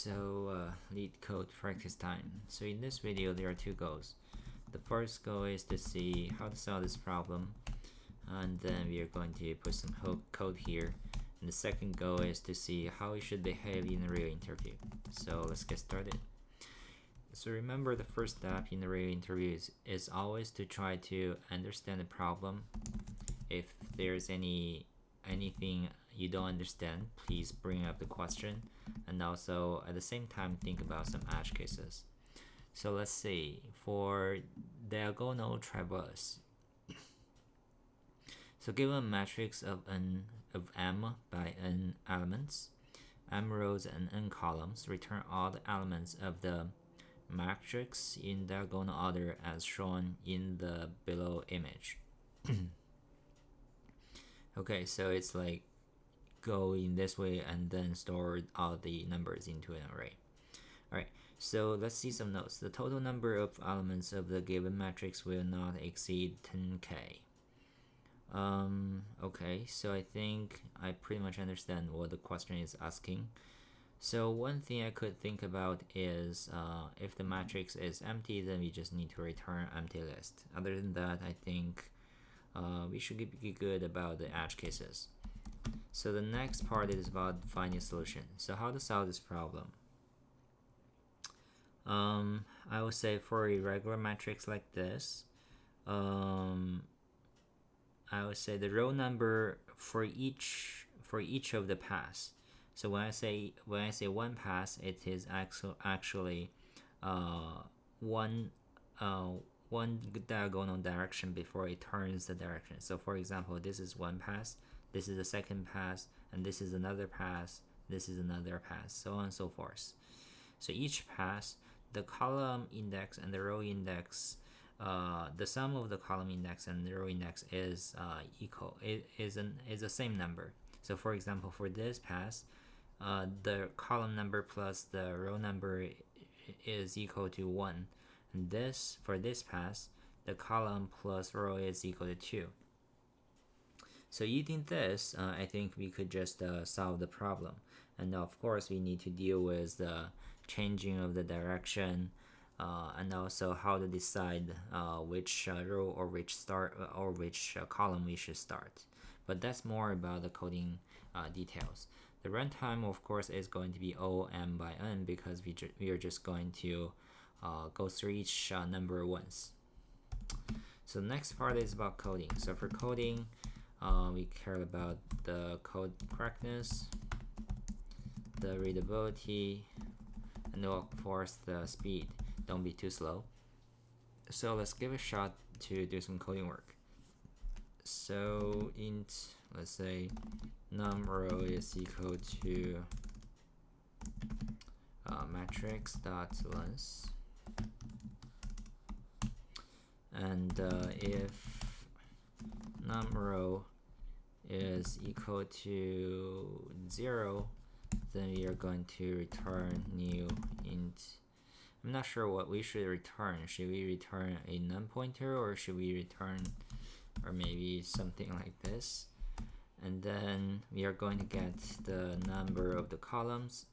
Leetcode practice time. So in this video there are two goals. The first goal is to see how to solve this problem, and then we are going to put some code here. And the second goal is to see how we should behave in a real interview. So let's get started. So remember, the first step in the real interview is always to try to understand the problem. If there's anything you don't understand, please bring up the question, and also at the same time think about some edge cases. So let's see, for diagonal traverse. So given a matrix of m by n elements, m rows and n columns, return all the elements of the matrix in diagonal order as shown in the below image. Okay, so it's like go in this way and then store all the numbers into an array. Alright, so let's see some notes. The total number of elements of the given matrix will not exceed 10k. Okay, so I think I pretty much understand what the question is asking. So one thing I could think about is if the matrix is empty, then we just need to return empty list. Other than that, I think we should be good about the edge cases. So the next part is about finding a solution. So how to solve this problem? I would say for a regular matrix like this, I would say the row number for each of the paths. So when I say one pass, it is actually one diagonal direction before it turns the direction. So for example, this is one pass, this is the second pass, and this is another pass, this is another pass, so on and so forth. So each pass, the column index and the row index, the sum of the column index and the row index is equal. It is the same number. So for example, for this pass, the column number plus the row number is equal to 1. And for this pass, the column plus row is equal to 2. So using this, I think we could just solve the problem. And of course, we need to deal with the changing of the direction, and also how to decide which row or which column we should start. But that's more about the coding details. The runtime, of course, is going to be O m by n because we are just going to go through each number once. So the next part is about coding. So for coding, we care about the code correctness, the readability, and of course the speed. Don't be too slow. So let's give a shot to do some coding work. So int, let's say num row is equal to matrix dot length, and if num row is equal to 0, then we are going to return new int. I'm not sure what we should return. Should we return a num pointer, or should we return, or maybe something like this? And then we are going to get the number of the columns.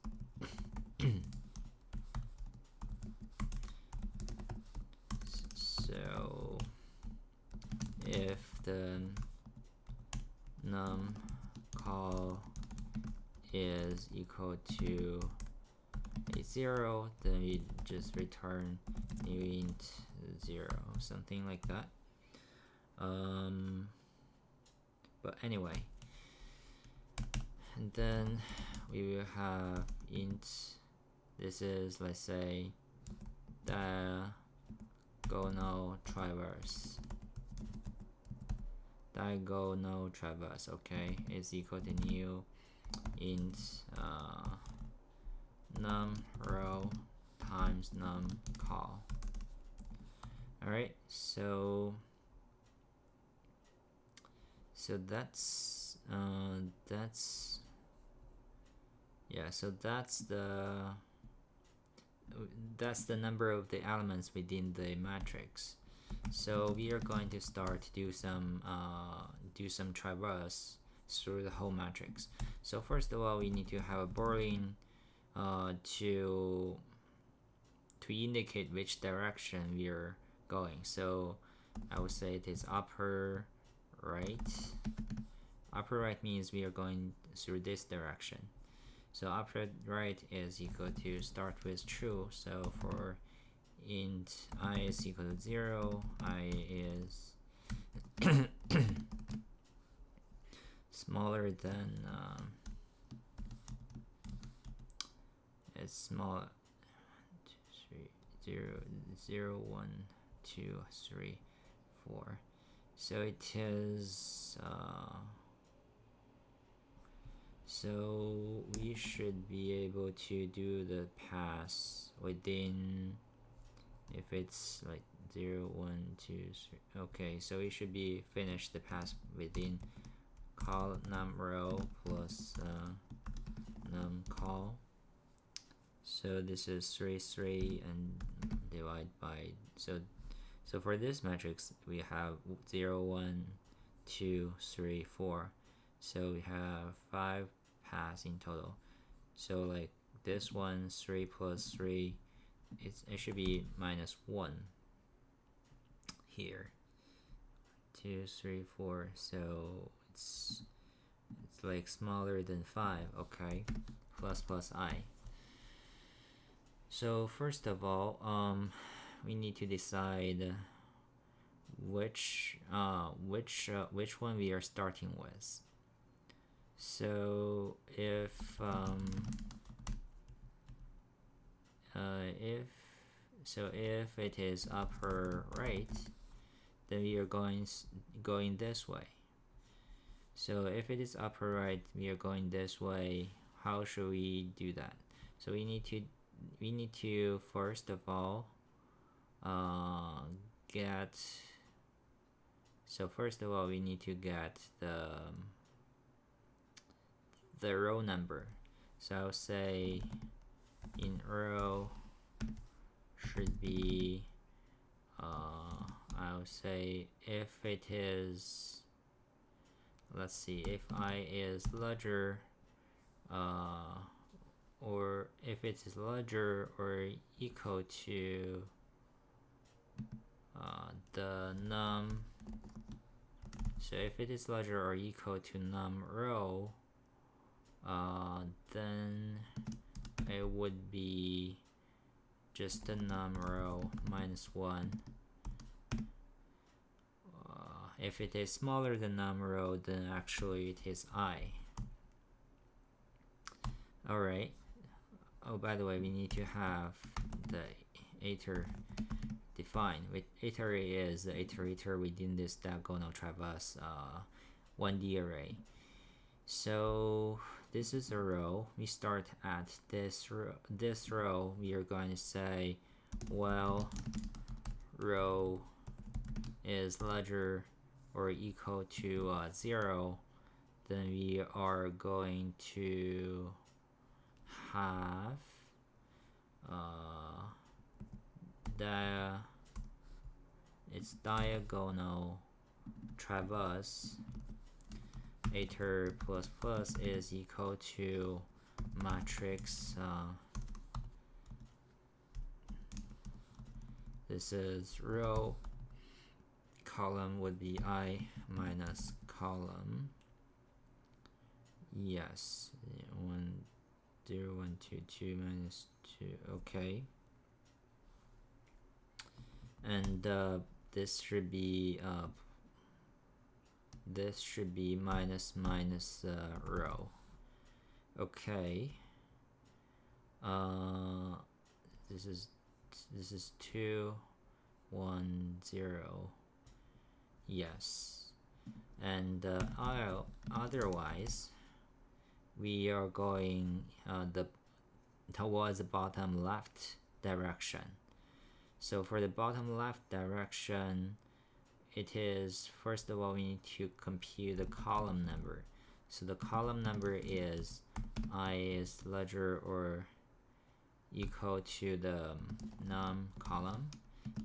So if the num col is equal to a 0, then we just return new int 0, something like that. But anyway, and then we will have int, this is, let's say, diagonal traverse, okay, is equal to new int num row times num col. Alright, so that's the number of the elements within the matrix. So we are going to start to do some traverse through the whole matrix. So first of all, we need to have a Boolean to indicate which direction we are going. So I would say it is upper right. Upper right means we are going through this direction. So upper right is equal to start with true. So for int I is equal to 0, I is smaller than it's small 2, 3, 0, 0, 1, 2, 3, 4. So it is so we should be able to do the pass within, if it's like 0, 1, 2, 3. Okay, so we should be finished the pass within call num row plus num call. So this is 3, 3 and divide by, so for this matrix we have 0, 1, 2, 3, 4. So we have 5 pass in total. So like this one, 3 plus 3, it should be minus 1 here. 2, 3, 4. So it's like smaller than 5. Okay, plus I. So first of all, we need to decide which one we are starting with. So if it is upper right, then we are going this way. So if it is upper right, we are going this way. How should we do that? So we need to first of all get. So first of all, we need to get the row number. So I'll say in row should be I'll say if it is, let's see, if I is larger or if it is larger or equal to the num. So if it is larger or equal to num row, then it would be just the num row minus 1. If it is smaller than num row, then actually it is I. Alright. Oh, by the way, we need to have the iter defined. With iter is the iterator within this diagonal traverse 1D array. So this is a row. We start at this row. We are going to say, well, row is larger or equal to 0. Then we are going to have its diagonal traverse iter plus plus is equal to matrix this is row, column would be I minus column. Yes, 1 0 1 2 2 minus 2. Okay, and this should be minus row. Okay, this is 2 1 0. Yes, and otherwise we are going towards the bottom left direction. So for the bottom left direction, it is, first of all, we need to compute the column number. So the column number is I is larger or equal to the num column.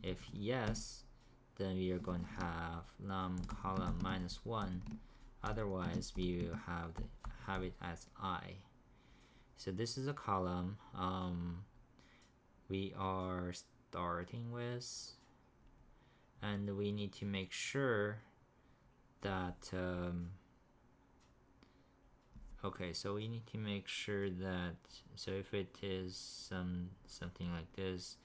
If yes, then we are going to have num column -1. Otherwise, we will have it as I. So this is a column we are starting with, and we need to make sure that okay, so we need to make sure that, so if it is something like this,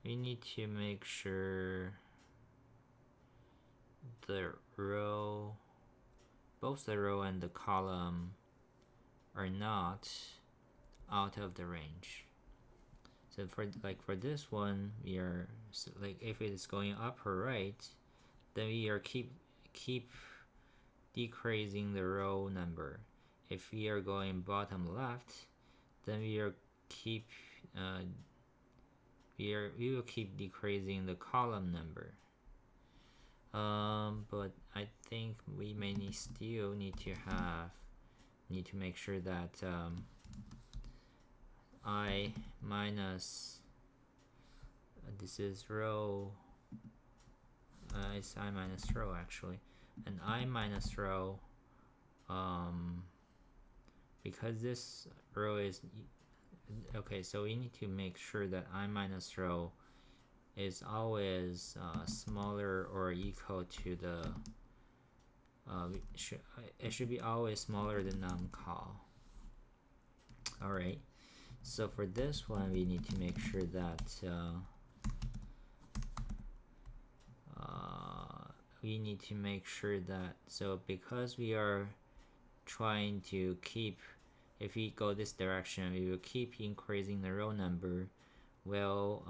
we need to make sure the row, both the row and the column are not out of the range. So for this one, we are, so like if it is going up or right, then we are keep decreasing the row number. If we are going bottom left, then we will keep decreasing the column number. But I think we may still need to make sure that I minus this is row, it's I minus row actually, and I minus row, because this row is okay, so we need to make sure that I minus row is always smaller or equal to the it should be always smaller than numcol. Alright, so for this one we need to make sure that so because we are trying to keep, if we go this direction, we will keep increasing the row number while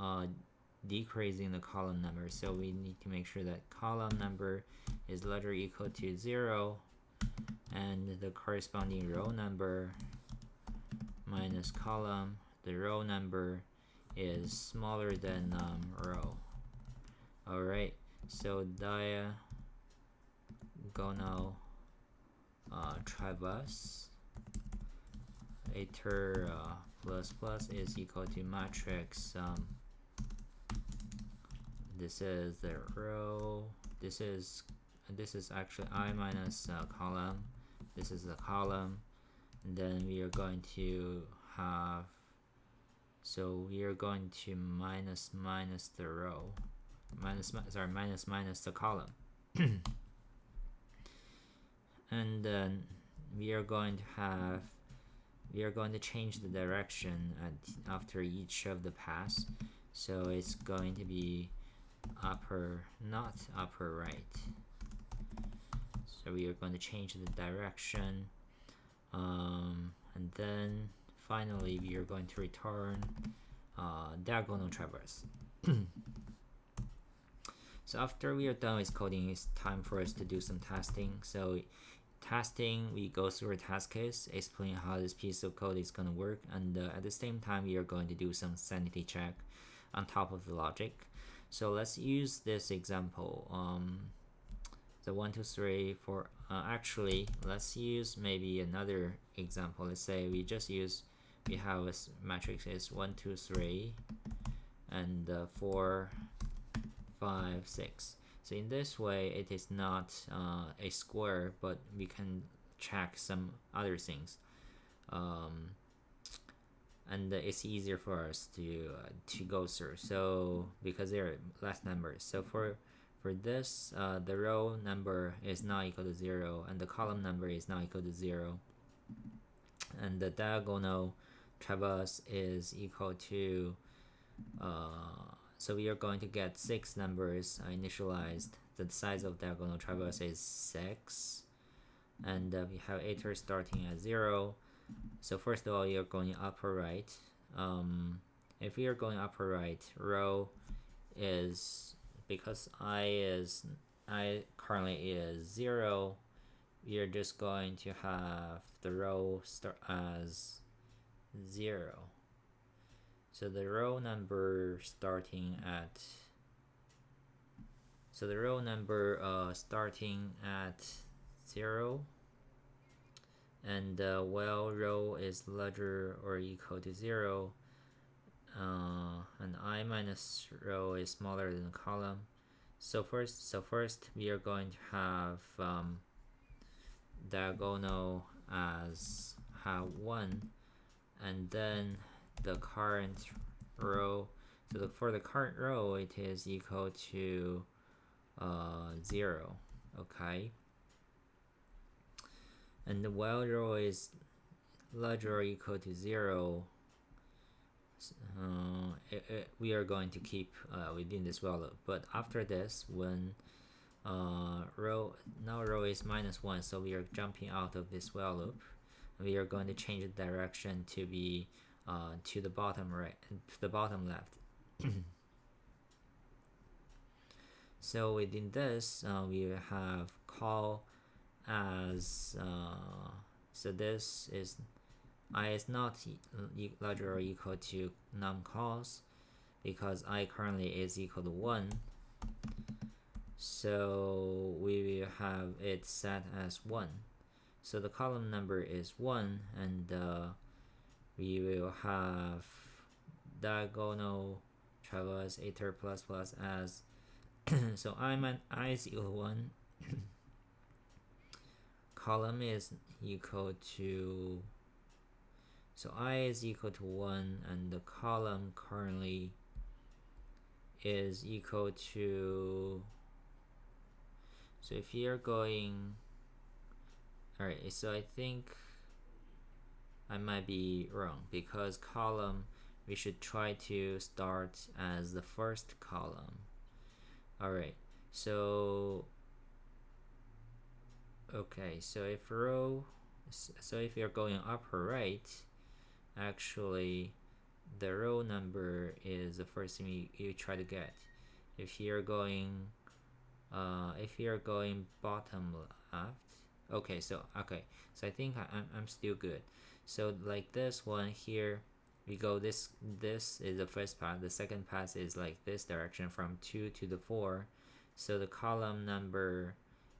decreasing the column number. So we need to make sure that column number is larger or equal to 0, and the corresponding row number minus column, the row number is smaller than row. Alright, so diagonal traverse iter plus plus is equal to matrix, this is the row, this is actually I minus column, this is the column, and then we are going to have, so we are going to minus the row, minus the column. And then we are going to change the direction after each of the pass, so it's going to be upper, not upper right. So we are going to change the direction, and then finally we are going to return diagonal traverse. So after we are done with coding, it's time for us to do some testing. So testing, we go through a test case, explain how this piece of code is going to work, and at the same time we are going to do some sanity check on top of the logic. So let's use this example, the 1 2 3 for actually let's use maybe another example. Let's say we have a matrix is 1 2 3 and 4 5 6. So in this way it is not a square, but we can check some other things, and it's easier for us to go through, so because there are less numbers. So for this, the row number is not equal to 0 and the column number is not equal to 0, and the diagonal traverse is equal to so we are going to get 6 numbers initialized. The size of diagonal traverse is 6, and we have iter starting at 0. So first of all, you're going upper right. If we are going upper right, row is, because I currently is 0, we are just going to have the row start as 0. So the row number starting at 0, and while row is larger or equal to 0, and I minus row is smaller than column. So first we are going to have diagonal as have 1, and then the current row. So for the current row, it is equal to 0. Okay, and the while row is larger or equal to 0. We are going to keep within this while loop, but after this, when row is -1, so we are jumping out of this while loop. We are going to change the direction to be to the bottom right, to the bottom left. So within this, we have call as so this is I is not larger or equal to num calls, because I currently is equal to 1. So we will have it set as 1. So the column number is 1, and we will have diagonal traverse iter plus plus as so I is equal to 1. Column is equal to, so I is equal to 1, and the column currently is equal to, so if you're going, alright, so I think I might be wrong, because column, we should try to start as the first column. Alright, so okay, so if row, so if you're going upper right, actually the row number is the first thing you try to get. If you're going bottom left, okay, so I think I'm still good. So like this one here, we go this is the first pass. The second pass is like this direction from 2 to the 4. So the column number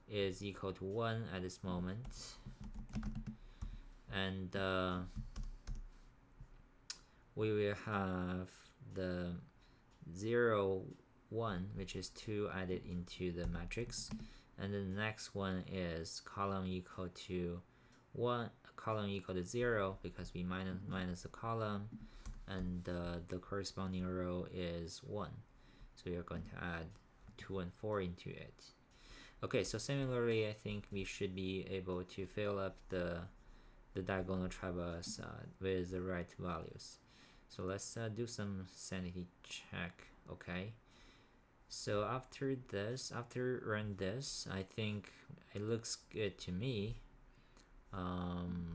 is equal to 1 at this moment, and we will have the 0 1, which is 2, added into the matrix, and then the next one is column equal to 1, column equal to 0, because we minus the column, and the corresponding row is 1, so we are going to add 2 and 4 into it. Okay, so similarly, I think we should be able to fill up the diagonal traverse with the right values. So let's do some sanity check. Okay, so after run this, I think it looks good to me.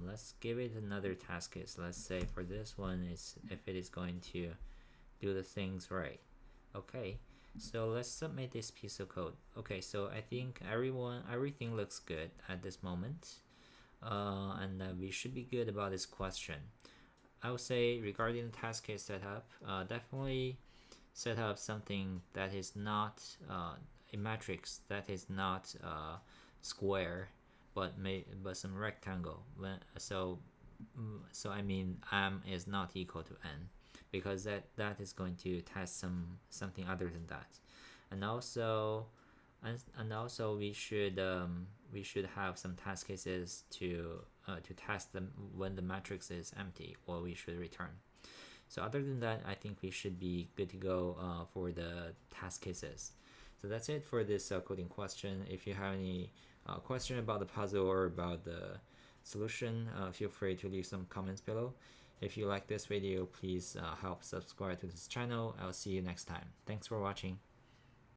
Let's give it another task case. Let's say for this one, is if it is going to do the things right. Okay, so let's submit this piece of code. Okay, so I think everything looks good at this moment, and we should be good about this question. I would say regarding the task case setup, definitely set up something that is not a matrix that is not square, but some rectangle. So I mean m is not equal to n, because that is going to test something other than that, and also we should have some test cases to test them when the matrix is empty, or we should return. So other than that, I think we should be good to go for the task cases. So that's it for this coding question. If you have any question about the puzzle or about the solution, feel free to leave some comments below. If you like this video, please help subscribe to this channel. I'll see you next time. Thanks for watching.